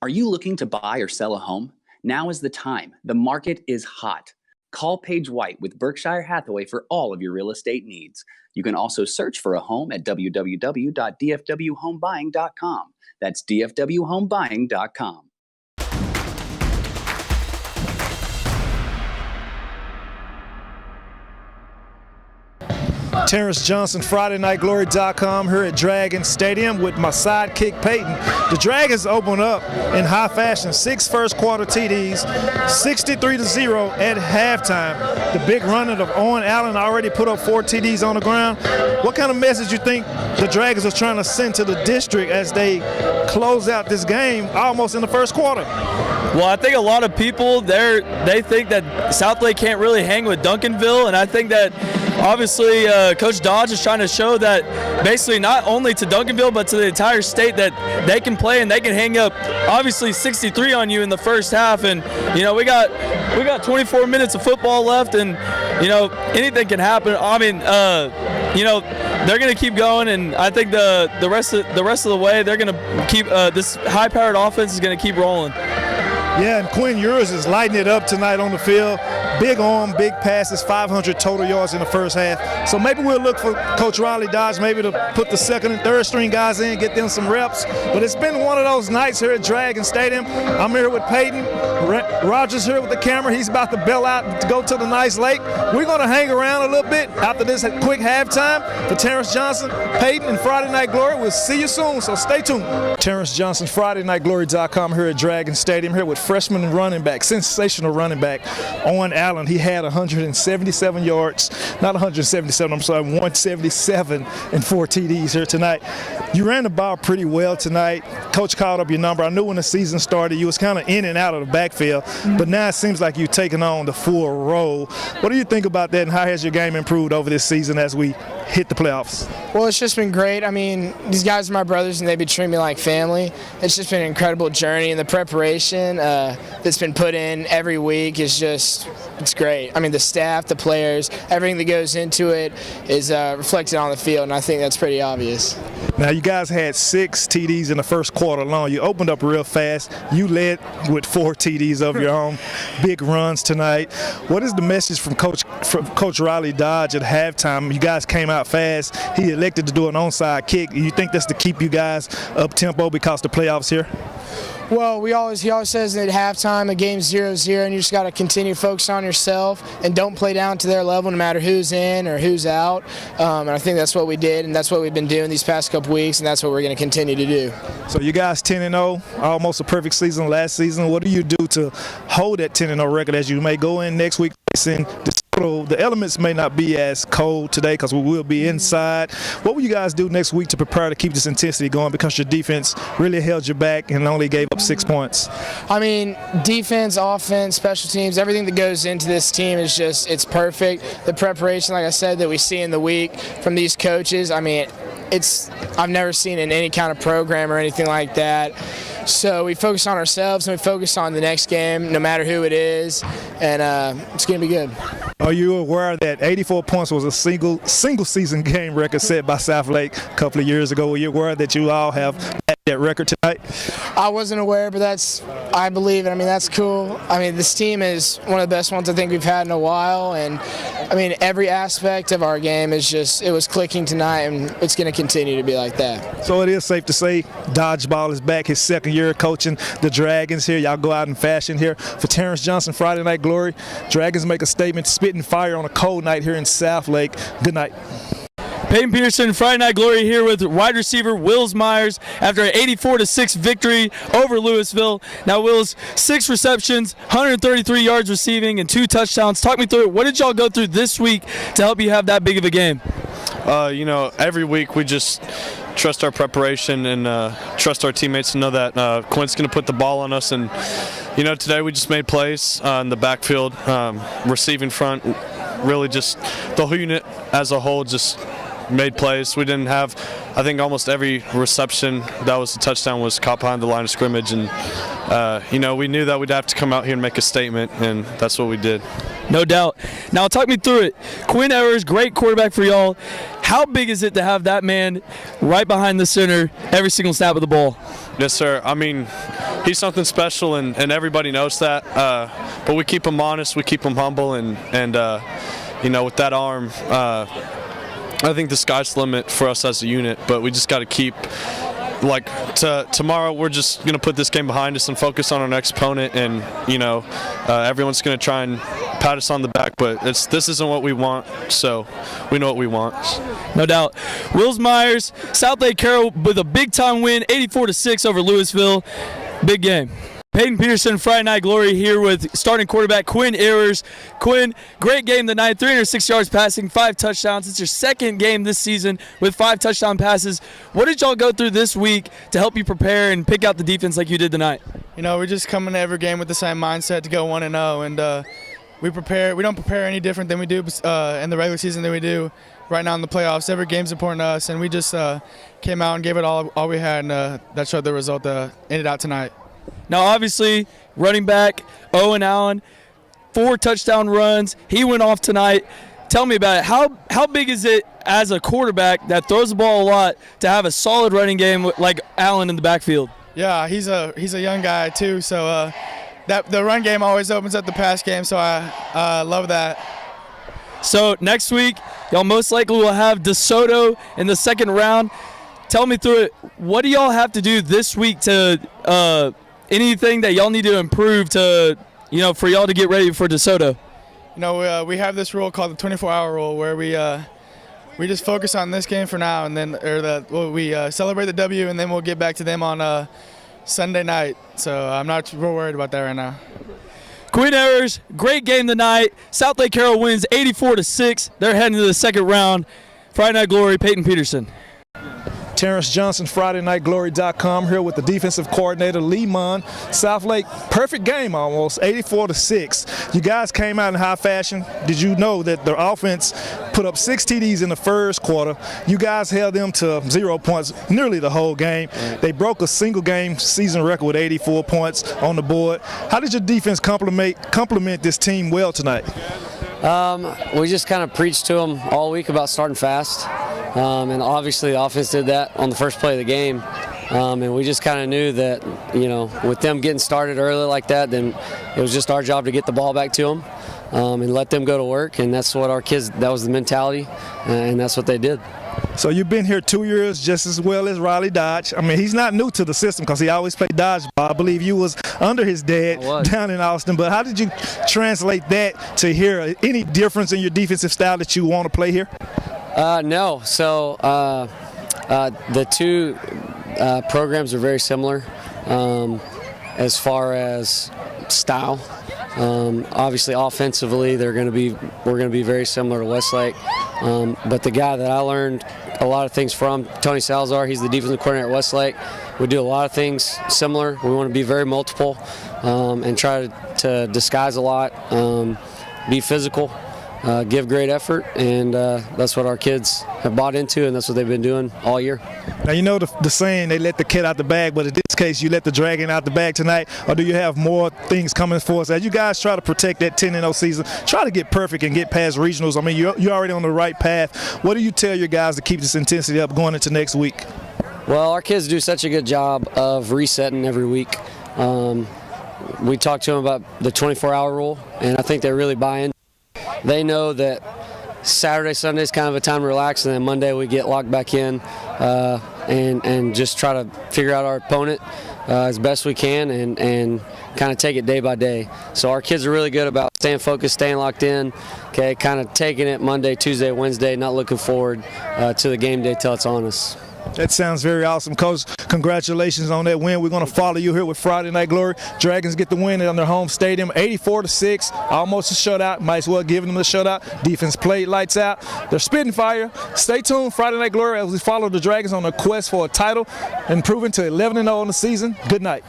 Are you looking to buy or sell a home? Now is the time. The market is hot. Call Paige White with Berkshire Hathaway for all of your real estate needs. You can also search for a home at www.dfwhomebuying.com. That's dfwhomebuying.com. Terrence Johnson, FridayNightGlory.com here at Dragon Stadium with my sidekick Peyton. The Dragons open up in high fashion, 6 first quarter TDs, 63-0 at halftime. The big running of Owen Allen already put up 4 TDs on the ground. What kind of message you think the Dragons are trying to send to the district as they close out this game almost in the first quarter? Well, I think a lot of people they think that Southlake can't really hang with Duncanville, and I think that obviously Coach Dodge is trying to show that basically not only to Duncanville but to the entire state that they can play and they can hang up obviously 63 on you in the first half. And we got 24 minutes of football left, and anything can happen. I mean, they're going to keep going, and I think the rest of the way they're going to keep this high-powered offense is going to keep rolling. Yeah, and Quinn Ewers is lighting it up tonight on the field. Big arm, big passes, 500 total yards in the first half. So maybe we'll look for Coach Riley Dodge maybe to put the second and third string guys in, get them some reps. But it's been one of those nights here at Dragon Stadium. I'm here with Peyton. Rogers here with the camera. He's about to bail out to go to the nice lake. We're going to hang around a little bit after this quick halftime. For Terrence Johnson, Peyton, and Friday Night Glory, we'll see you soon, so stay tuned. Terrence Johnson, FridayNightGlory.com here at Dragon Stadium, here with freshman running back, sensational running back, Owen Allen. He had 177 yards, not 177, I'm sorry, 177 and 4 TDs here tonight. You ran the ball pretty well tonight. Coach called up your number. I knew when the season started you was kind of in and out of the backfield, but now it seems like you're taking on the full role. What do you think about that, and how has your game improved over this season as we hit the playoffs? Well, it's just been great. I mean, these guys are my brothers, and they've been treating me like family. It's just been an incredible journey, and the preparation that's been put in every week is just, it's great. I mean, the staff, the players, everything that goes into it is reflected on the field, and I think that's pretty obvious. Now, you guys had 6 TDs in the first quarter alone. You opened up real fast. You led with 4 TDs of your own. Big runs tonight. What is the message from Coach Riley Dodge at halftime? You guys came out fast. He elected to do an onside kick. You think that's to keep you guys up-tempo because the playoffs here? Well, he always says that at halftime a game's 0-0, and you just got to continue focusing on yourself and don't play down to their level no matter who's in or who's out. And I think that's what we did, and that's what we've been doing these past couple weeks, and that's what we're going to continue to do. So you guys 10-0, almost a perfect season last season. What do you do to hold that 10-0 record as you may go in next week facing the elements may not be as cold today because we will be inside. What will you guys do next week to prepare to keep this intensity going, because your defense really held you back and only gave up 6 points? I mean, defense, offense, special teams, everything that goes into this team is just, it's perfect. The preparation, like I said, that we see in the week from these coaches, I mean, I've never seen in any kind of program or anything like that. So we focus on ourselves and we focus on the next game, no matter who it is, and it's going to be good. Are you aware that 84 points was a single season game record set by Southlake a couple of years ago? Were you aware that you all have that record tonight? I wasn't aware, but I believe it. I mean, that's cool. I mean, this team is one of the best ones I think we've had in a while, and I mean, every aspect of our game is just, it was clicking tonight, and it's going to continue to be like that. So it is safe to say Dodgeball is back, his second year coaching the Dragons here. Y'all go out in fashion here. For Terrence Johnson, Friday Night Glory, Dragons make a statement, spitting fire on a cold night here in Southlake. Good night. Peyton Peterson, Friday Night Glory here with wide receiver Wills Myers after an 84-6 victory over Lewisville. Now, Wills, 6 receptions, 133 yards receiving, and 2 touchdowns. Talk me through it. What did y'all go through this week to help you have that big of a game? Every week we just trust our preparation and trust our teammates to know that Quinn's going to put the ball on us. And, today we just made plays in the backfield, receiving front, really just the whole unit as a whole just made plays. We didn't have, I think almost every reception that was a touchdown was caught behind the line of scrimmage, and we knew that we'd have to come out here and make a statement, and that's what we did. No doubt. Now, talk me through it. Quinn Ewers, great quarterback for y'all. How big is it to have that man right behind the center every single snap of the ball? Yes, sir. I mean, he's something special, and everybody knows that. But we keep him honest, we keep him humble, and with that arm, I think the sky's the limit for us as a unit. But we just got to keep. Tomorrow we're just going to put this game behind us and focus on our next opponent, and everyone's going to try and pat us on the back, but this isn't what we want, so we know what we want. No doubt. Wills Myers, Southlake Carroll with a big-time win, 84-6 over Lewisville. Big game. Peyton Peterson, Friday Night Glory, here with starting quarterback Quinn Ewers. Quinn, great game tonight, 306 yards passing, 5 touchdowns. It's your second game this season with 5 touchdown passes. What did y'all go through this week to help you prepare and pick out the defense like you did tonight? We just come into every game with the same mindset to go 1-0, and we don't prepare any different than we do in the regular season than we do right now in the playoffs. Every game's important to us, and we just came out and gave it all we had, and that showed the result ended out tonight. Now, obviously, running back Owen Allen, 4 touchdown runs. He went off tonight. Tell me about it. How big is it as a quarterback that throws the ball a lot to have a solid running game like Allen in the backfield? Yeah, he's a young guy too, so the run game always opens up the pass game, so I love that. So next week, y'all most likely will have DeSoto in the second round. Tell me through it. What do y'all have to do this week to anything that y'all need to improve to, for y'all to get ready for DeSoto? We have this rule called the 24-hour rule where we just focus on this game for now, and then we celebrate the W, and then we'll get back to them on Sunday night. So I'm not real worried about that right now. Quinn Ewers, great game tonight. Southlake Carroll wins 84-6. They're heading to the second round. Friday Night Glory, Peyton Peterson. Terrence Johnson, FridayNightGlory.com, here with the defensive coordinator Lee Munn. Southlake, perfect game almost, 84-6. You guys came out in high fashion. Did you know that the offense put up 6 TDs in the first quarter? You guys held them to 0 points nearly the whole game. They broke a single game season record with 84 points on the board. How did your defense complement this team well tonight? We just kind of preached to them all week about starting fast. And obviously the offense did that on the first play of the game. And we just kind of knew that, with them getting started early like that, then it was just our job to get the ball back to them and let them go to work. And that's what our kids, that was the mentality, and that's what they did. So you've been here 2 years just as well as Riley Dodge. I mean, he's not new to the system because he always played dodgeball. I believe you was under his dad down in Austin. But how did you translate that to here? Any difference in your defensive style that you want to play here? No. So the two programs are very similar as far as style. Obviously, offensively, we're going to be very similar to Westlake. But the guy that I learned a lot of things from, Tony Salazar, he's the defensive coordinator at Westlake. We do a lot of things similar. We want to be very multiple and try to disguise a lot, be physical. Give great effort, and that's what our kids have bought into, and that's what they've been doing all year. Now, the saying, they let the cat out the bag, but in this case, you let the dragon out the bag tonight, or do you have more things coming for us? As you guys try to protect that 10-0 season, try to get perfect and get past regionals. I mean, you're already on the right path. What do you tell your guys to keep this intensity up going into next week? Well, our kids do such a good job of resetting every week. We talked to them about the 24-hour rule, and I think they really buy in. They know that Saturday, Sunday is kind of a time to relax, and then Monday we get locked back in and just try to figure out our opponent as best we can and kind of take it day by day. So our kids are really good about staying focused, staying locked in, okay, kind of taking it Monday, Tuesday, Wednesday, not looking forward to the game day till it's on us. That sounds very awesome, Coach. Congratulations on that win. We're going to follow you here with Friday Night Glory. Dragons get the win on their home stadium, 84-6. Almost a shutout. Might as well give them the shutout. Defense played lights out. They're spitting fire. Stay tuned, Friday Night Glory, as we follow the Dragons on their quest for a title, improving to 11-0 in the season. Good night.